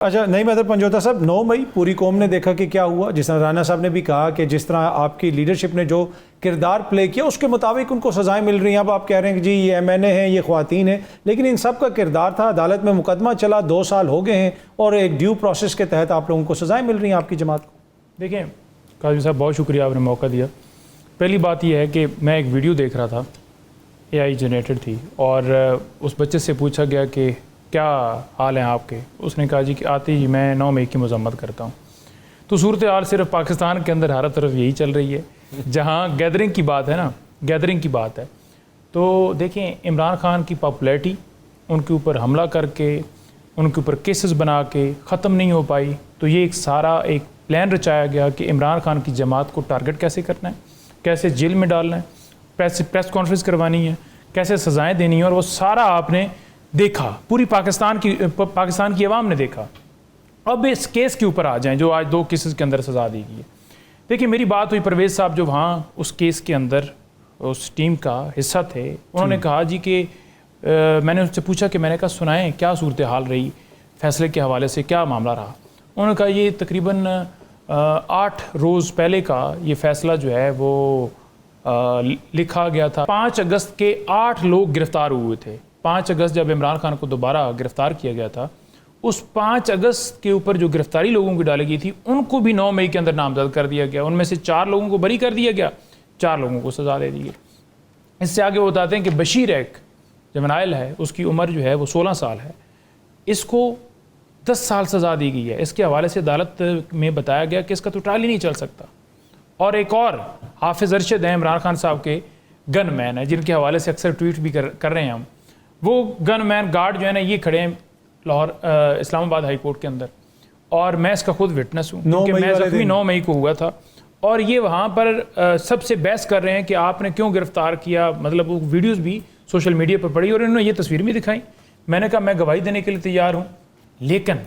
अच्छा, नहीं मतलब पंजोता साहब 9 मई पूरी कौम ने देखा कि क्या हुआ। जिस तरह राना साहब ने भी कहा कि जिस तरह आपकी लीडरशिप ने जो किरदार प्ले किया उसके मुताबिक उनको सजाएं मिल रही हैं। अब आप कह रहे हैं कि जी ये MNA हैं, ये ख्वातीन हैं, लेकिन इन सब का किरदार था। अदालत में मुकदमा चला, 2 साल हो गए हैं और एक ड्यू प्रोसेस के तहत आप लोगों को सजाएं मिल रही हैं आपकी जमात को। देखें काजी साहब, बहुत शुक्रिया आपने मौका दिया। पहली बात यह है कि मैं एक वीडियो देख रहा था, AI जनरेटेड थी, और उस बच्चे से पूछा गया कि क्या हाल है आपके। उसने कहा जी कि आते ही मैं 9 मई की मजम्मत करता हूँ। तो सूरत हाल सिर्फ पाकिस्तान के अंदर हर तरफ यही चल रही है। जहाँ गैदरिंग की बात है ना, गैदरिंग की बात है, तो देखें इमरान खान की पॉपुलैरिटी उनके ऊपर हमला करके, उनके ऊपर केसेस बना के ख़त्म नहीं हो पाई। तो ये एक सारा एक प्लान रचाया गया कि इमरान खान की जमात को टारगेट कैसे करना है, कैसे जेल में डालना है, प्रेस कॉन्फ्रेंस करवानी है, कैसे सज़ाएँ देनी है, और वो सारा आपने देखा, पूरी पाकिस्तान की आवाम ने देखा। अब इस केस के ऊपर आ जाएं जो आज 2 केसेस के अंदर सज़ा दी गई है। देखिए मेरी बात हुई परवेज़ साहब जो वहाँ उस केस के अंदर उस टीम का हिस्सा थे, उन्होंने कहा जी कि मैंने उससे पूछा कि मैंने कहा सुनाएं क्या सूरत हाल रही, फैसले के हवाले से क्या मामला रहा। उन्होंने कहा ये तकरीबन 8 रोज़ पहले का ये फ़ैसला जो है वो लिखा गया था। 5 अगस्त के 8 लोग गिरफ़्तार हुए थे। 5 अगस्त जब इमरान खान को दोबारा गिरफ़्तार किया गया था, उस 5 अगस्त के ऊपर जो गिरफ़्तारी लोगों की डाली गई थी उनको भी 9 मई के अंदर नामजद कर दिया गया। उनमें से 4 लोगों को बरी कर दिया गया, 4 लोगों को सज़ा दे दी गई। इससे आगे वो बताते हैं कि बशीर एक जमनाइल है, उसकी उम्र जो है वो 16 साल है, इसको 10 साल सज़ा दी गई है। इसके हवाले से अदालत में बताया गया कि इसका तो ट्रायल ही नहीं चल सकता। और एक और हाफिज़ अरशद हैं, इमरान खान साहब के गन मैन है, जिनके हवाले से अक्सर ट्वीट भी कर रहे हैं हम। वो गन मैन गार्ड जो है ना, ये खड़े हैं लाहौर इस्लामाबाद हाई कोर्ट के अंदर, और मैं इसका खुद विटनेस हूँ क्योंकि मैं ज़ख्मी 9 मई को हुआ था। और ये वहाँ पर सबसे बहस कर रहे हैं कि आपने क्यों गिरफ़्तार किया, मतलब वो वीडियोस भी सोशल मीडिया पर पड़ी और इन्होंने ये तस्वीर भी दिखाई। मैंने कहा मैं गवाही देने के लिए तैयार हूँ, लेकिन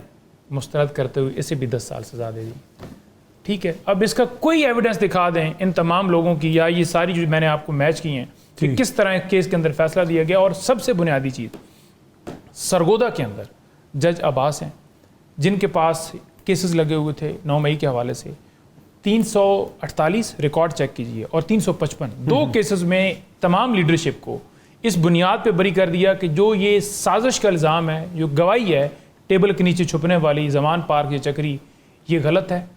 मुस्तरद करते हुए इसे भी 10 साल सज़ा दे दी। ठीक है, अब इसका कोई एविडेंस दिखा दें इन तमाम लोगों की, या ये सारी जो मैंने आपको मैच की हैं कि किस तरह केस के अंदर फैसला दिया गया। और सबसे बुनियादी चीज़, सरगोदा के अंदर जज अब्बास हैं, जिनके पास केसेस लगे हुए थे 9 मई के हवाले से। 348 रिकॉर्ड चेक कीजिए और 355 2 केसेस में तमाम लीडरशिप को इस बुनियाद पे बरी कर दिया कि जो ये साजिश का इल्ज़ाम है, जो गवाही है टेबल के नीचे छुपने वाली, जमान पार्क या चक्री, ये गलत है।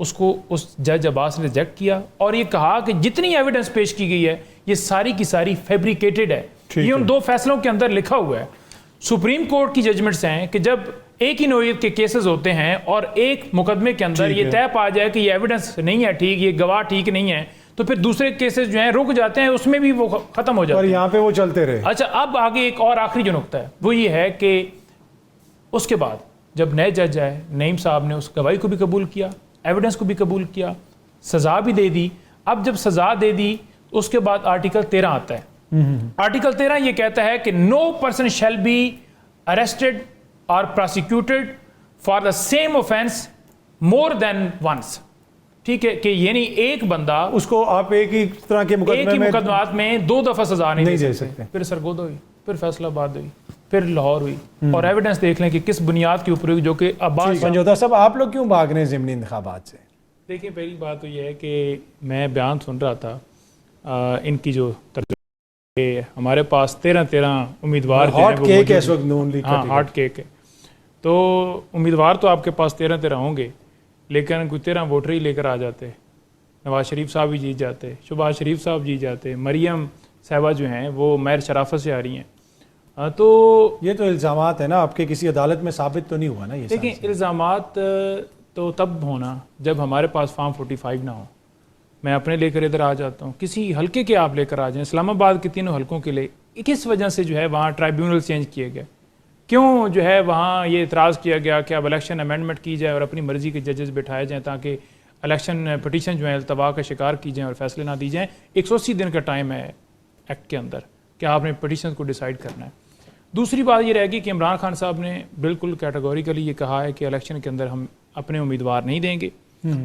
उसको उस जज अब्बास ने रिजेक्ट किया और ये कहा कि जितनी एविडेंस पेश की गई है ये सारी की सारी फैब्रिकेटेड है। ये उन 2 फैसलों के अंदर लिखा हुआ है। सुप्रीम कोर्ट की जजमेंट्स हैं कि जब एक ही नौयत के केसेस होते हैं और एक मुकदमे के अंदर ये तय पा जाए कि ये एविडेंस नहीं है ठीक, ये गवाह ठीक नहीं है, तो फिर दूसरे केसेस जो हैं रुक जाते हैं, उसमें भी वो खत्म हो जाते हैं। यहाँ पे वो चलते रहे। अच्छा, अब आगे एक और आखिरी जो नुकता है वो ये है कि उसके बाद जब नए जज आए, नईम साहब ने उस गवाही को भी कबूल किया, एविडेंस को भी कबूल किया, सज़ा भी दे दी। अब जब सज़ा दे दी उसके बाद आर्टिकल 13 आता है। आर्टिकल 13 ये कहता है कि no person shall be arrested और prosecuted for the same offence more than once. ठीक है, कि यानी एक बंदा, उसको आप एक ही तरह के मुकदमात में 2 दफ़ा सज़ा नहीं दे सकते। फिर सरगोदा हुई, फिर फैसलाबाद हुई, फिर लाहौर हुई, और एविडेंस देख लें कि किस बुनियाद के ऊपर हुई, जो कि अब्बास। पंजोता साहब, आप लोग क्यों भाग रहे हैं ज़िमनी इंतखाबात से? देखिए पहली बात तो ये है कि मैं बयान सुन रहा था इनकी जो हमारे पास 13 उम्मीदवार हॉट केक है इस वक्त नून लीग का। हाँ, हॉट केक है। तो उम्मीदवार तो आपके पास 13 होंगे, लेकिन कोई 13 वोटर ही लेकर आ जाते। नवाज शरीफ साहब भी जीत जाते, शहबाज शरीफ साहब जीत जाते, मरियम साहबा जो हैं वो मैर शराफत से आ रही हैं। तो ये तो इल्ज़ामात है ना, आपके किसी अदालत में साबित तो नहीं हुआ ना ये? देखिए इल्ज़ामात तो तब होना जब हमारे पास फॉर्म 45 ना हो। मैं अपने लेकर इधर आ जाता हूँ, किसी हल्के के आप लेकर आ जाएं। इस्लामाबाद के 3 हल्कों के लिए किस वजह से जो है वहाँ ट्राइब्यूनल चेंज किए गए, क्यों जो है वहाँ ये इतराज़ किया गया कि अब इलेक्शन अमेंडमेंट की जाए और अपनी मर्ज़ी के जजेस बिठाए जाएँ ताकि इलेक्शन पटिशन जो है अल्तवा का शिकार की जाएँ और फैसले ना दी जाएँ। 180 दिन का टाइम है एक्ट के अंदर कि आपने पटिशन को डिसाइड करना है। दूसरी बात ये रहेगी कि इमरान खान साहब ने बिल्कुल कैटेगोरिकली ये कहा है कि इलेक्शन के अंदर हम अपने उम्मीदवार नहीं देंगे।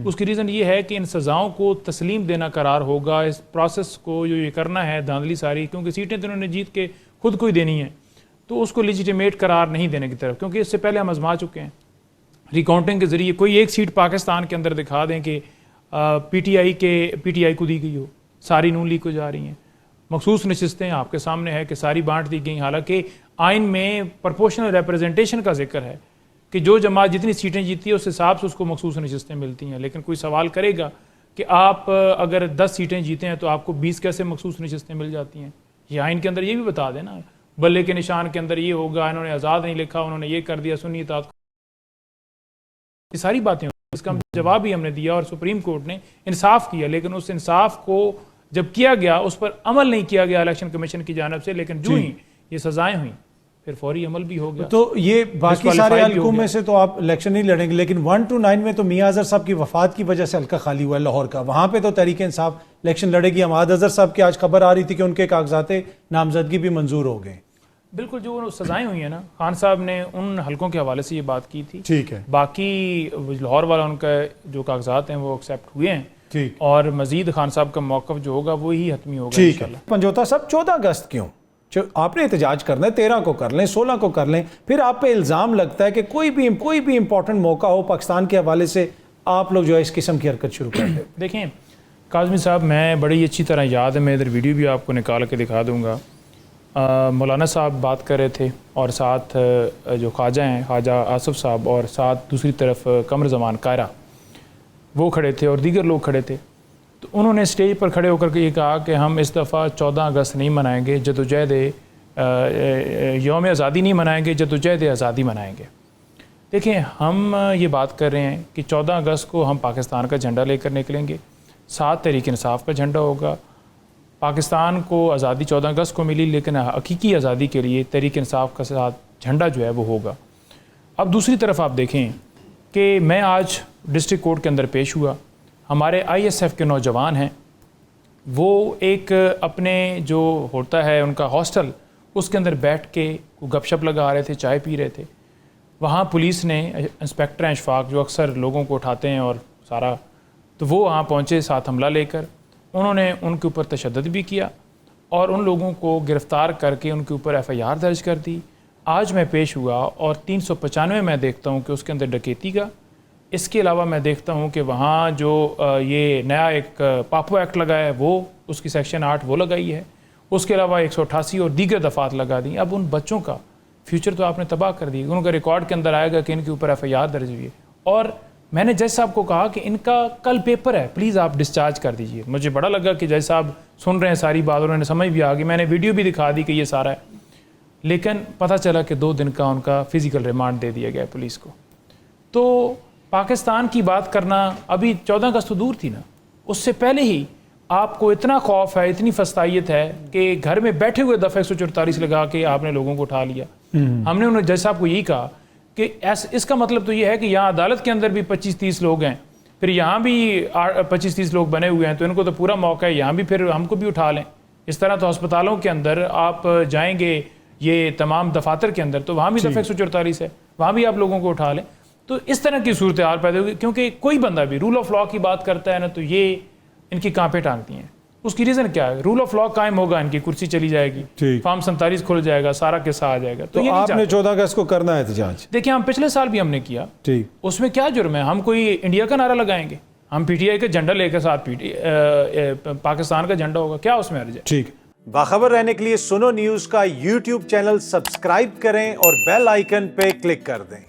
उसकी रीज़न ये है कि इन सज़ाओं को तस्लीम देना करार होगा, इस प्रोसेस को जो ये करना है धांधली सारी, क्योंकि सीटें तो उन्होंने जीत के खुद को ही देनी है, तो उसको लेजिटिमेट करार नहीं देने की तरफ, क्योंकि इससे पहले हम आजमा चुके हैं। रिकाउंटिंग के ज़रिए कोई एक सीट पाकिस्तान के अंदर दिखा दें कि पीटीआई को दी गई हो, सारी नून लीग को जा रही हैं। मखसूस नशिस्तें आपके सामने है कि सारी बांट दी गई, हालांकि आइन में प्रोपोर्शनल रिप्रेजेंटेशन का जिक्र है कि जो जमात जितनी सीटें जीती है उस हिसाब से उसको मखसूस नशिस्तें मिलती हैं। लेकिन कोई सवाल करेगा कि आप अगर 10 सीटें जीते हैं तो आपको 20 कैसे मखसूस नशिस्तें मिल जाती हैं? ये आइन के अंदर ये भी बता देना, बल्ले के निशान के अंदर ये होगा, इन्होंने आज़ाद नहीं लिखा, उन्होंने ये कर दिया, सुन्नी इताअत, ये सारी बातें। इसका जवाब भी हमने दिया और सुप्रीम कोर्ट ने इंसाफ किया, लेकिन उस इंसाफ को जब किया गया उस पर अमल नहीं किया गया इलेक्शन कमीशन की जानिब से। लेकिन जो ही ये सजाएं हुई फिर फौरी अमल भी हो गया। तो ये बाकी सारे हल्कों में से तो आप इलेक्शन नहीं लड़ेंगे, लेकिन 1 to 9 में तो मियां अजहर साहब की वफात की वजह से हल्का खाली हुआ है लाहौर का, वहां पे तो तहरीक इंसाफ इलेक्शन लड़ेगी। अमाद अजहर साहब की आज खबर आ रही थी कि उनके कागजात नामजदगी भी मंजूर हो गए। बिल्कुल, जो सजाएं हुई है ना, खान साहब ने उन हल्कों के हवाले से ये बात की थी। ठीक है, बाकी लाहौर वाला उनका जो कागजात हैं वो एक्सेप्ट हुए हैं। ठीक, और मजीद खान साहब का मौक़िफ़ जो होगा वो ही हतमी होगा। ठीक है। पंजोता साहब, 14 अगस्त क्यों? आपने एहतजाज करना है, 13 को कर लें, 16 को कर लें, फिर आप पे इल्ज़ाम लगता है कि कोई भी इंपॉर्टेंट मौका हो पाकिस्तान के हवाले से आप लोग जो है इस किस्म की हरकत शुरू कर दें। देखें काज़मी साहब, मैं बड़ी अच्छी तरह याद है, मैं इधर वीडियो भी आपको निकाल के दिखा दूँगा। मौलाना साहब बात कर रहे थे और साथ जो ख्वाजा हैं ख्वाजा आसिफ साहब, और साथ दूसरी तरफ कमर ज़मान कायरा, वो खड़े थे और दीगर लोग खड़े थे। तो उन्होंने स्टेज पर खड़े होकर के ये कहा कि हम इस दफ़ा 14 अगस्त नहीं मनाएंगे, जदोजहद यौम आज़ादी नहीं मनाएंगे, जदोजहद आज़ादी मनाएंगे। देखें, हम ये बात कर रहे हैं कि 14 अगस्त को हम पाकिस्तान का झंडा लेकर निकलेंगे, साथ तहरीक इंसाफ का झंडा होगा। पाकिस्तान को आज़ादी 14 अगस्त को मिली, लेकिन हकीकी आज़ादी के लिए तहरीक इंसाफ का साथ झंडा जो है वो होगा। अब दूसरी तरफ आप देखें कि मैं आज डिस्ट्रिक्ट कोर्ट के अंदर पेश हुआ, हमारे ISF के नौजवान हैं, वो एक अपने जो होता है उनका हॉस्टल, उसके अंदर बैठ के गपशप लगा रहे थे, चाय पी रहे थे। वहाँ पुलिस ने, इंस्पेक्टर हैं अशफाक जो अक्सर लोगों को उठाते हैं और सारा, तो वो वहाँ पहुँचे साथ हमला लेकर, उन्होंने उनके ऊपर तशद्दुद भी किया और उन लोगों को गिरफ़्तार करके उनके ऊपर FIR दर्ज कर दी। आज मैं पेश हुआ और 395 मैं देखता हूँ कि उसके अंदर डकैती का, इसके अलावा मैं देखता हूँ कि वहाँ जो ये नया एक पापो एक्ट लगा है वो उसकी सेक्शन 8 वो लगाई है, उसके अलावा 188 और दीगर दफ़ात लगा दी। अब उन बच्चों का फ्यूचर तो आपने तबाह कर दी। उनका रिकॉर्ड के अंदर आएगा कि इनके ऊपर FIR दर्ज हुई है। और मैंने जज साहब को कहा कि इनका कल पेपर है, प्लीज़ आप डिस्चार्ज कर दीजिए। मुझे बड़ा लगा कि जज साहब सुन रहे हैं सारी बात, उन्होंने समझ भी आ गई। मैंने वीडियो भी दिखा दी कि ये सारा है, लेकिन पता चला कि 2 दिन का उनका फ़िज़िकल रिमांड दे दिया गया पुलिस को। तो पाकिस्तान की बात करना, अभी 14 अगस्त तो दूर थी ना, उससे पहले ही आपको इतना खौफ है, इतनी फस्तायत है कि घर में बैठे हुए दफ़ा 144 लगा के आपने लोगों को उठा लिया। हमने उन्हें जज साहब को यही कहा कि इसका मतलब तो ये है कि यहाँ अदालत के अंदर भी 25-30 लोग हैं, फिर यहाँ भी 25-30 लोग बने हुए हैं, तो इनको तो पूरा मौका है, यहाँ भी फिर हमको भी उठा लें। इस तरह तो अस्पतालों के अंदर आप जाएंगे, ये तमाम दफातर के अंदर, तो वहाँ भी दफ़ा 144 है, वहाँ भी आप लोगों को उठा लें। तो इस तरह की सूरत हाल पैदा होगी, क्योंकि कोई बंदा भी रूल ऑफ लॉ की बात करता है ना, तो ये इनकी कांपे टांगती हैं। उसकी रीज़न क्या है? रूल ऑफ लॉ कायम होगा, इनकी कुर्सी चली जाएगी, फॉर्म 47 खुल जाएगा, सारा किस्सा आ जाएगा। तो ये आपने 14 अगस्त को करना है एहतजाज? देखिए, हम पिछले साल भी हमने किया, ठीक, उसमें क्या जुर्म है? हम कोई इंडिया का नारा लगाएंगे? हम PTI का झंडा लेकर साथ पाकिस्तान का झंडा होगा, क्या उसमें अर्ज है? ठीक। बाखबर रहने के लिए सुनो न्यूज़ का YouTube चैनल सब्सक्राइब करें और बेल आइकन पे क्लिक कर दें।